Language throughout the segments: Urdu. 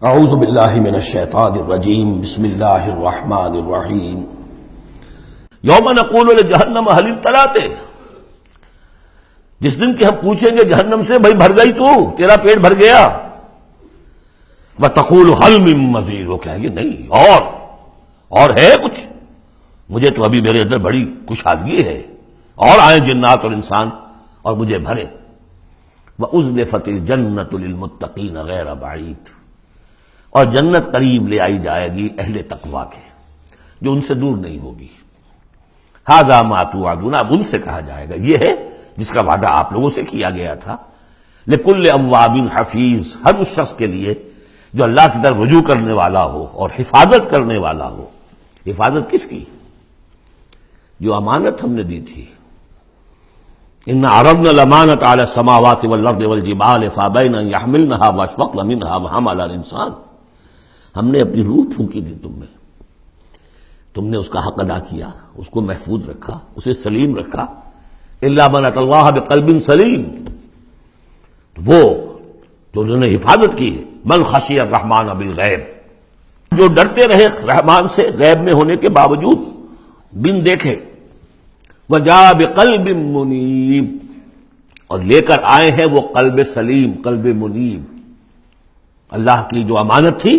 اعوذ باللہ من الشیطان الرجیم بسم اللہ الرحمن الرحیم یوم نقول لجہنم هل امتلأت، جس دن کہ ہم پوچھیں گے جہنم سے بھائی بھر گئی تو، تیرا پیٹ بھر گیا؟ وتقول هل من مزید، وہ کہیں گے نہیں اور ہے کچھ، مجھے تو ابھی میرے اندر بڑی کشادگی ہے، اور آئیں جنات اور انسان اور مجھے بھرے۔ وَأُزْلِفَتِ الْجَنَّةُ لِلْمُتَّقِينَ غَيْرَ بَعِيدٍ، اور جنت قریب لے آئی جائے گی اہل تقویٰ کے، جو ان سے دور نہیں ہوگی۔ هَذَا مَا تُوعَدُونَ، اب ان سے کہا جائے گا یہ ہے جس کا وعدہ آپ لوگوں سے کیا گیا تھا۔ لِكُلِّ أَوَّابٍ حَفِيظٍ، ہر اس شخص کے لیے جو اللہ کی طرف رجوع کرنے والا ہو اور حفاظت کرنے والا ہو۔ حفاظت کس کی؟ جو امانت ہم نے دی تھی۔ إِنَّ عَرَضْنَا الْأَمَانَةَ عَلَى السَّمَاوَاتِ وَالْأَرْضِ وَالْجِبَالِ فَأَبَيْنَ أَن يَحْمِلْنَهَا وَأَشْفَقْنَ مِنْهَا وَحَمَلَهَا الْإِنسَانُ، ہم نے اپنی روح پھونکی تھی تم میں، تم نے اس کا حق ادا کیا، اس کو محفوظ رکھا، اسے سلیم رکھا۔ إِلَّا مَنْ أَتَى اللَّهَ بِقَلْبٍ سَلِيمٍ، وہ جو انہوں نے حفاظت کی ہے۔ مَنْ خَشِيَ الرَّحْمَنَ بِالْغَيْبِ، جو ڈرتے رہے رحمان سے غیب میں ہونے کے باوجود، بن دیکھے۔ وَجَاءَ بِقَلْبٍ مُنِيبٍ، اور لے کر آئے ہیں وہ قلب سلیم، قلب منیب، اللہ کی جو امانت تھی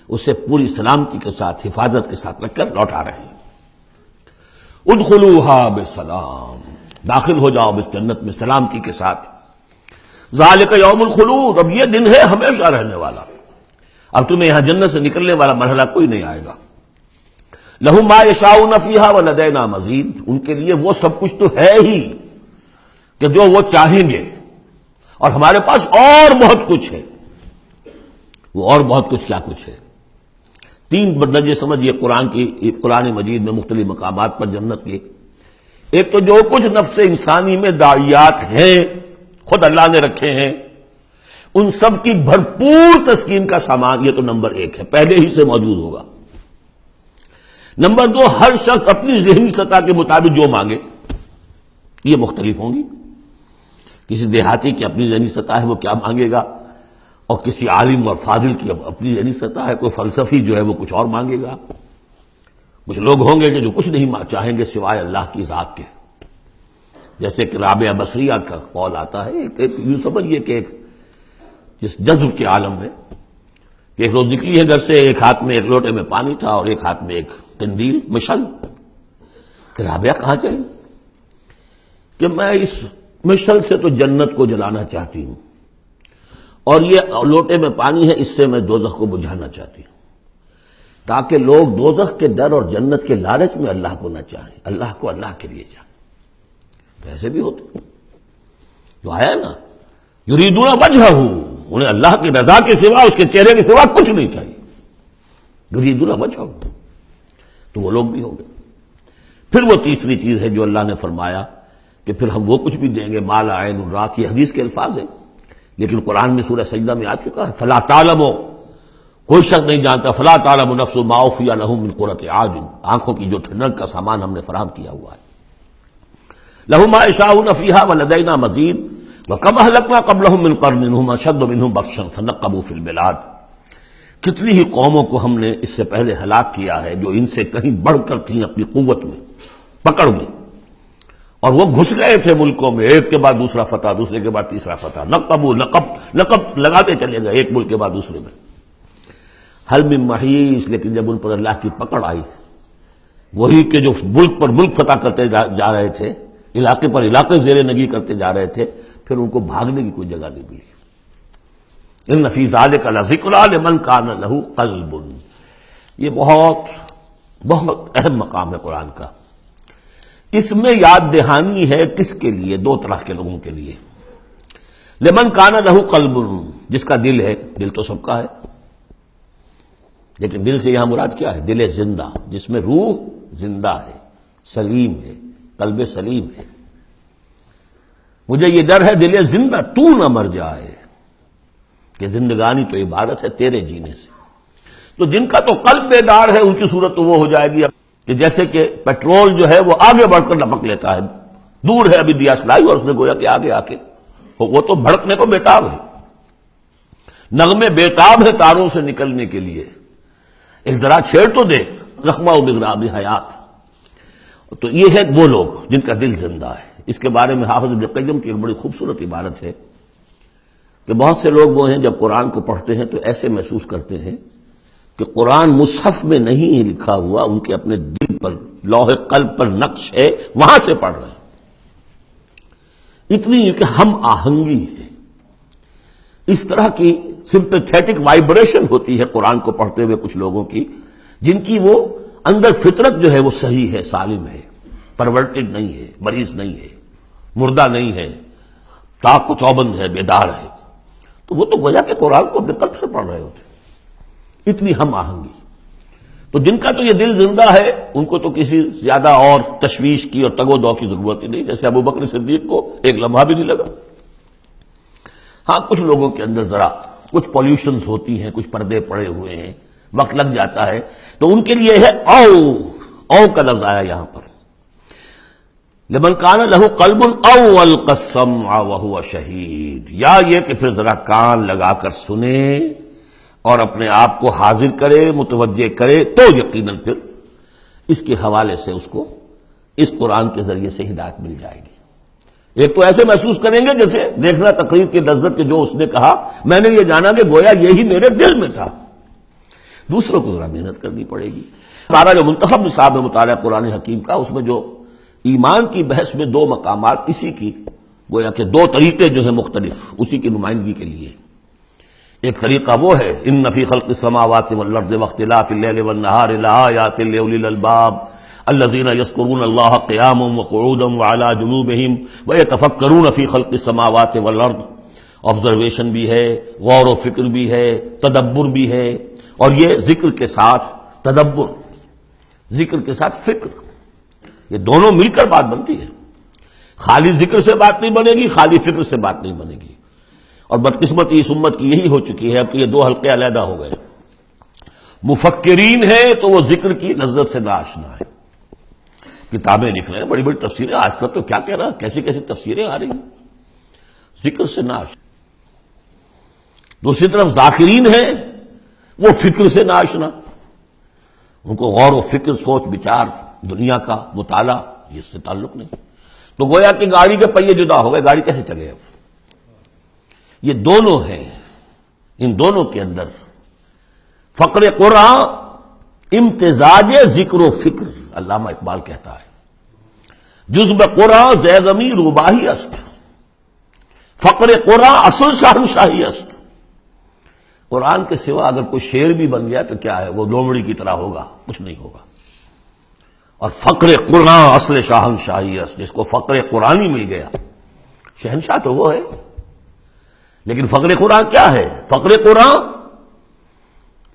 اسے پوری سلامتی کے ساتھ، حفاظت کے ساتھ رکھ کر لوٹا رہے ہیں۔ ادخلوها بسلام، داخل ہو جاؤ اس جنت میں سلامتی کے ساتھ۔ ذالک یوم الخلود، اب یہ دن ہے ہمیشہ رہنے والا، اب تمہیں یہاں جنت سے نکلنے والا مرحلہ کوئی نہیں آئے گا۔ لہم ما یشاؤون فیہا ولدینا مزید، ان کے لیے وہ سب کچھ تو ہے ہی کہ جو وہ چاہیں گے، اور ہمارے پاس اور بہت کچھ ہے۔ وہ اور بہت کچھ کیا کچھ ہے؟ تین درجے سمجھیے قرآن مجید میں مختلف مقامات پر جنت کے۔ ایک تو جو کچھ نفس انسانی میں داعیات ہیں خود اللہ نے رکھے ہیں، ان سب کی بھرپور تسکین کا سامان، یہ تو نمبر ایک ہے، پہلے ہی سے موجود ہوگا۔ نمبر دو، ہر شخص اپنی ذہنی سطح کے مطابق جو مانگے، یہ مختلف ہوں گی۔ کسی دیہاتی کی اپنی ذہنی سطح ہے، وہ کیا مانگے گا، اور کسی عالم اور فاضل کی اپنی ذہنی سطح ہے، کوئی فلسفی جو ہے وہ کچھ اور مانگے گا۔ کچھ لوگ ہوں گے کہ جو کچھ نہیں چاہیں گے سوائے اللہ کی ذات کے، جیسے کہ رابعہ بصریہ کا قول آتا ہے، یوں سمجھیے کہ ایک جس جذب کے عالم میں کہ ایک روز نکلی ہے گھر سے، ایک ہاتھ میں ایک لوٹے میں پانی تھا اور ایک ہاتھ میں ایک قندیل، مشعل، کہ رابعہ کہاں چلی؟ کہ میں اس مشعل سے تو جنت کو جلانا چاہتی ہوں، اور یہ لوٹے میں پانی ہے، اس سے میں دوزخ کو بجھانا چاہتی ہوں، تاکہ لوگ دوزخ کے ڈر اور جنت کے لالچ میں اللہ کو نہ چاہیں، اللہ کو اللہ کے لیے چاہیں۔ ایسے بھی ہوتے ہیں جو آیا نا، یریدون وجہہ، انہیں اللہ کی رضا کے سوا، اس کے چہرے کے سوا کچھ نہیں چاہیے، یریدون وجہہ، تو وہ لوگ بھی ہوں گے۔ پھر وہ تیسری چیز ہے جو اللہ نے فرمایا کہ پھر ہم وہ کچھ بھی دیں گے، ما لا عین رأت، یہ حدیث کے الفاظ ہیں لیکن قرآن میں سورہ سجدہ میں آ چکا ہے۔ فلا تعلم، کوئی شخص نہیں جانتا، فلا تعلم نفس ما اخفی لهم من قرۃ اعین، آنکھوں کی جو ٹھنڈک کا سامان ہم نے فراہم کیا ہوا ہے۔ لهم ما یشاؤون فیہا ولدینا مزید، وکم اہلکنا قبلہم من قرن هم اشد منہم بطشا فنقبوا فی البلاد، کتنی ہی قوموں کو ہم نے اس سے پہلے ہلاک کیا ہے جو ان سے کہیں بڑھ کر تھیں اپنی قوت میں، پکڑ میں، اور وہ گھس گئے تھے ملکوں میں، ایک کے بعد دوسرا فتح، دوسرے کے بعد تیسرا فتح، نقب لگاتے چلے گئے ایک ملک کے بعد دوسرے میں۔ حل من محیص، لیکن جب ان پر اللہ کی پکڑ آئی، وہی کہ جو ملک پر ملک فتح کرتے جا رہے تھے، علاقے پر علاقے زیر نگی کرتے جا رہے تھے، پھر ان کو بھاگنے کی کوئی جگہ نہیں ملی۔ ان فی ذلک لذکری لمن کان لہ قلب، یہ بہت بہت اہم مقام ہے قرآن کا۔ اس میں یاد دہانی ہے کس کے لیے؟ دو طرح کے لوگوں کے لیے۔ لمن کان لہ قلب، جس کا دل ہے، دل تو سب کا ہے، لیکن دل سے یہاں مراد کیا ہے؟ دل زندہ، جس میں روح زندہ ہے، سلیم ہے، قلب سلیم ہے۔ مجھے یہ ڈر ہے دل زندہ تو نہ مر جائے، کہ زندگانی تو عبادت ہے تیرے جینے سے۔ تو جن کا تو قلب بیدار ہے ان کی صورت تو وہ ہو جائے گی کہ جیسے کہ پیٹرول جو ہے وہ آگے بڑھ کر لپک لیتا ہے، دور ہے ابھی دیا سلائی اور اس نے گویا کہ آگے آ کے وہ تو بھڑکنے کو بیتاب ہے۔ نغمے بیتاب ہے تاروں سے نکلنے کے لیے، ایک ذرا چھیڑ تو دے زخمہ و بغراب حیات۔ تو یہ ہے وہ لوگ جن کا دل زندہ ہے۔ اس کے بارے میں حافظ ابن قیم کی ایک بڑی خوبصورت عبارت ہے کہ بہت سے لوگ وہ ہیں جب قرآن کو پڑھتے ہیں تو ایسے محسوس کرتے ہیں کہ قرآن مصحف میں نہیں لکھا ہوا، ان کے اپنے دل پر لوح قلب پر نقش ہے، وہاں سے پڑھ رہے ہیں۔ اتنی کہ ہم آہنگی ہے، اس طرح کی سمپیتھیٹک وائبریشن ہوتی ہے قرآن کو پڑھتے ہوئے کچھ لوگوں کی، جن کی وہ اندر فطرت جو ہے وہ صحیح ہے، سالم ہے، پرورٹڈ نہیں ہے، مریض نہیں ہے، مردہ نہیں ہے، تاق و چوبند ہے، بیدار ہے۔ تو وہ تو گویا کہ قرآن کو اپنے قلب سے پڑھ رہے ہوتے، اتنی ہم آہنگی۔ تو جن کا تو یہ دل زندہ ہے ان کو تو کسی زیادہ اور تشویش کی اور تگ و دو کی ضرورت ہی نہیں، جیسے ابو بکر صدیق کو ایک لمحہ بھی نہیں لگا۔ ہاں کچھ لوگوں کے اندر ذرا کچھ پولیوشنز ہوتی ہیں، کچھ پردے پڑے ہوئے ہیں، وقت لگ جاتا ہے، تو ان کے لیے ہے او کا لفظ آیا یہاں پر، لمن کان لہ قلب او القى السمع وهو شہید، یا یہ کہ پھر ذرا کان لگا کر سنے اور اپنے آپ کو حاضر کرے، متوجہ کرے، تو یقیناً پھر اس کے حوالے سے اس کو اس قرآن کے ذریعے سے ہدایت مل جائے گی۔ ایک تو ایسے محسوس کریں گے جیسے دیکھنا تقریر کی لذت کے جو اس نے کہا میں نے یہ جانا کہ گویا یہی میرے دل میں تھا۔ دوسروں کو ذرا محنت کرنی پڑے گی۔ ہمارا جو منتخب نصاب ہے مطالعہ قرآن حکیم کا، اس میں جو ایمان کی بحث میں دو مقامات اسی کی گویا کہ دو طریقے جو ہیں مختلف اسی کی نمائندگی کے لیے، ایک طریقہ وہ ہے ان فی خلق السماوات والارض واختلاف اللیل والنہار لآیات لأولی الالباب الذین یذکرون اللہ قیاما وقعودا وعلی جنوبہم ویتفکرون فی خلق السماوات والارض، آبزرویشن بھی ہے، غور و فکر بھی ہے، تدبر بھی ہے، اور یہ ذکر کے ساتھ تدبر، ذکر کے ساتھ فکر، یہ دونوں مل کر بات بنتی ہے۔ خالی ذکر سے بات نہیں بنے گی، خالی فکر سے بات نہیں بنے گی۔ اور بدقسمتی اس امت کی یہی ہو چکی ہے، اب کہ یہ دو حلقے علیحدہ ہو گئے۔ مفکرین ہیں تو وہ ذکر کی لذت سے ناآشنا ہے، کتابیں لکھ رہے ہیں، بڑی بڑی تفسیریں، آج کل تو کیا کہہ رہا، کیسی کیسی تفسیریں آ رہی ہیں، ذکر سے ناآشنا۔ دوسری طرف ذاکرین ہیں وہ فکر سے ناآشنا، ان کو غور و فکر، سوچ بچار، دنیا کا مطالعہ یہ اس سے تعلق نہیں۔ تو گویا کہ گاڑی کے پہیے جدا ہو گئے، گاڑی کیسے چلے اب؟ یہ دونوں ہیں، ان دونوں کے اندر فقر قرآن امتزاج ذکر و فکر، علامہ اقبال کہتا ہے جزب قرآن زیزمی روباہی است، فقر قرآن اصل شہنشاہی است۔ قرآن کے سوا اگر کوئی شعر بھی بن گیا تو کیا ہے، وہ لومڑی کی طرح ہوگا، کچھ نہیں ہوگا۔ اور فقر قرآن اصل شہنشاہی است، جس کو فقر قرآنی مل گیا، شہنشاہ تو وہ ہے۔ لیکن فقر قرآن کیا ہے؟ فقر قرآن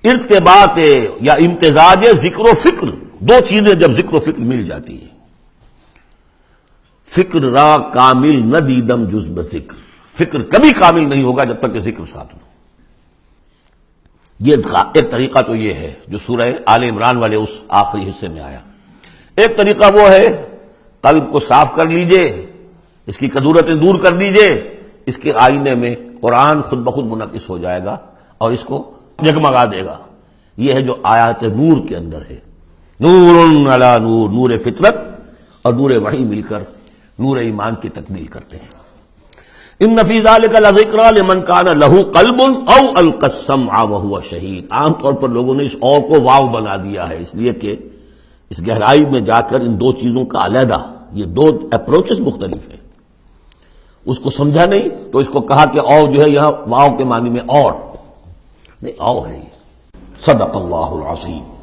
ارتباط یا امتزاج ذکر و فکر، دو چیزیں جب ذکر و فکر مل جاتی ہیں۔ فکر را کامل نہ دیدم جز بذکر، فکر کبھی کامل نہیں ہوگا جب تک کہ ذکر ساتھ ہو۔ یہ ایک طریقہ تو یہ ہے جو سورہ آل عمران والے اس آخری حصے میں آیا۔ ایک طریقہ وہ ہے قلب کو صاف کر لیجئے، اس کی کدورتیں دور کر دیجئے، اس کے آئینے میں قرآن خود بخود منعکس ہو جائے گا اور اس کو جگمگا دے گا۔ یہ ہے جو آیات نور کے اندر ہے، نور علی نور، نور فطرت اور نور وحی مل کر نور ایمان کی تکمیل کرتے ہیں۔ ان فی ذلک لذکری لمن کان لہ قلب او القی السمع وہو شہید۔ عام طور پر لوگوں نے اس اور کو واو بنا دیا ہے، اس لیے کہ اس گہرائی میں جا کر ان دو چیزوں کا علیحدہ، یہ دو اپروچز مختلف ہیں، اس کو سمجھا نہیں تو اس کو کہا کہ او جو ہے یہاں واو کے معنی میں اور نہیں، او ہے۔ صدق اللہ العظیم۔